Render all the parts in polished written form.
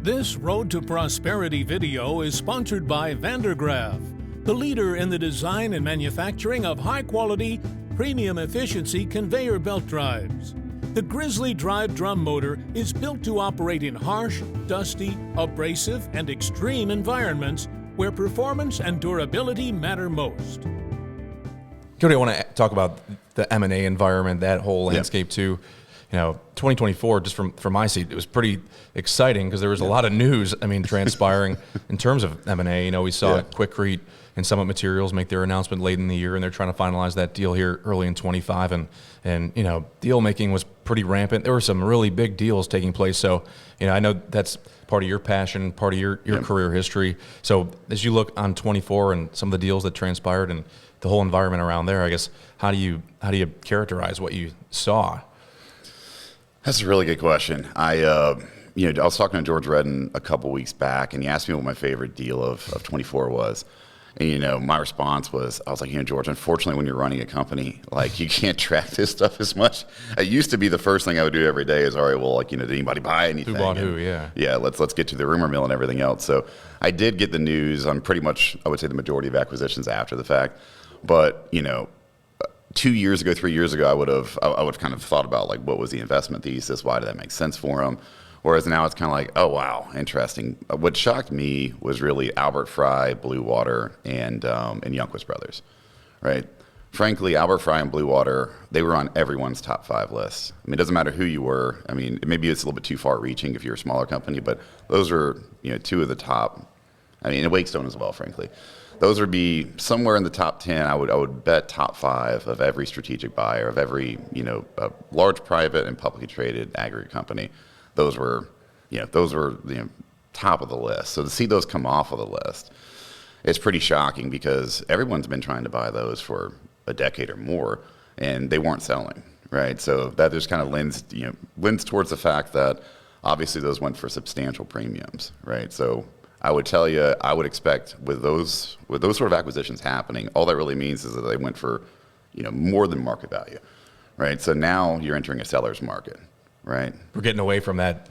This Road to Prosperity video is sponsored by Vandergraaf, the leader in the design and manufacturing of high-quality, premium efficiency conveyor belt drives. The Grizzly Drive drum motor is built to operate in harsh, dusty, abrasive, and extreme environments where performance and durability matter most. Cody, I want to talk about the M&A environment, that whole landscape too. 2024, just from my seat, it was pretty exciting because there was a lot of news, transpiring in terms of M&A. We saw Quikrete and Summit Materials make their announcement late in the year, and they're trying to finalize that deal here early in 25. And deal making was pretty rampant. There were some really big deals taking place. So, I know that's part of your passion, part of your career history. So as you look on 24 and some of the deals that transpired and the whole environment around there, I guess, how do you characterize what you saw? That's a really good question. I was talking to George Redden a couple weeks back, and he asked me what my favorite deal of 24 was. And, my response was, I was like, George, unfortunately, when you're running a company, you can't track this stuff as much. It used to be the first thing I would do every day is, all right, well, did anybody buy anything? Who bought who, yeah. Yeah, let's get to the rumor mill and everything else. So I did get the news on pretty much, I would say, the majority of acquisitions after the fact. But, 2 years ago, 3 years ago, I would have kind of thought about what was the investment thesis? Why did that make sense for them? Whereas now it's kind of like, oh wow, interesting. What shocked me was really Albert Frei, Blue Water, and Youngquist Brothers, right? Frankly, Albert Frei and Blue Water, they were on everyone's top 5 lists. It doesn't matter who you were. Maybe it's a little bit too far reaching if you're a smaller company, but those are 2 of the top. And Wakestone as well, frankly. Those would be somewhere in the top 10. I would bet top 5 of every strategic buyer, of every large private and publicly traded aggregate company. Those were top of the list. So to see those come off of the list, it's pretty shocking because everyone's been trying to buy those for a decade or more, and they weren't selling, right? So that just kind of lends towards the fact that obviously those went for substantial premiums, right? So I would tell you, I would expect with those sort of acquisitions happening, all that really means is that they went for, more than market value, right? So now you're entering a seller's market, right? We're getting away from that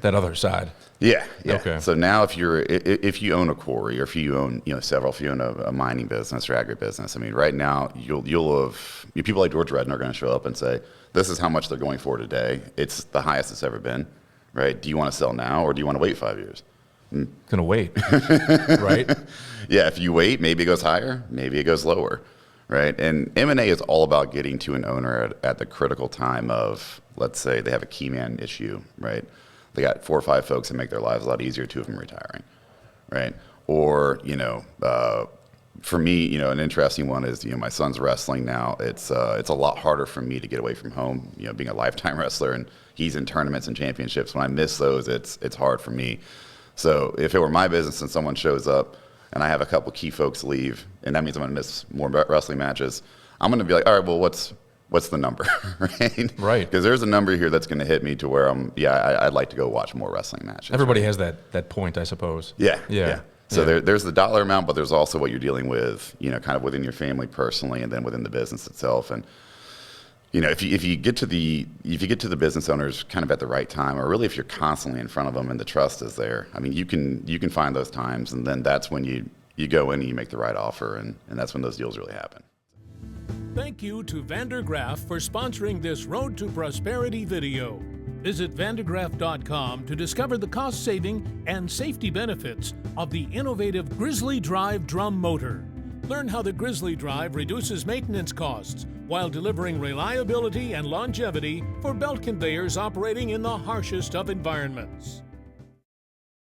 other side. Yeah. Okay. So now if you own a quarry or if you own, several, if you own a mining business or agribusiness, right now you'll have people like George Redden are going to show up and say, this is how much they're going for today. It's the highest it's ever been, right? Do you want to sell now or do you want to wait 5 years? Gonna wait, right? Yeah, if you wait, maybe it goes higher, maybe it goes lower, right? And M&A is all about getting to an owner at the critical time of, let's say they have a key man issue, right? They got 4 or 5 folks that make their lives a lot easier, 2 of them retiring, right? Or, for me, an interesting one is, my son's wrestling now. It's a lot harder for me to get away from home, being a lifetime wrestler, and he's in tournaments and championships. When I miss those, it's hard for me. So if it were my business and someone shows up and I have a couple key folks leave, and that means I'm going to miss more wrestling matches, I'm going to be like, all right, well, what's the number, right? Right. Because there's a number here that's going to hit me to where I'd like to go watch more wrestling matches. Everybody has that point, I suppose. Yeah. So there's the dollar amount, but there's also what you're dealing with, kind of within your family personally, and then within the business itself. And if you get to the business owners kind of at the right time, or really if you're constantly in front of them and the trust is there, you can find those times, and then that's when you go in and you make the right offer, and that's when those deals really happen. Thank you to Vandergraaf for sponsoring this Road to Prosperity video. Visit vandergraaf.com to discover the cost-saving and safety benefits of the innovative Grizzly Drive drum motor. Learn how the Grizzly Drive reduces maintenance costs while delivering reliability and longevity for belt conveyors operating in the harshest of environments.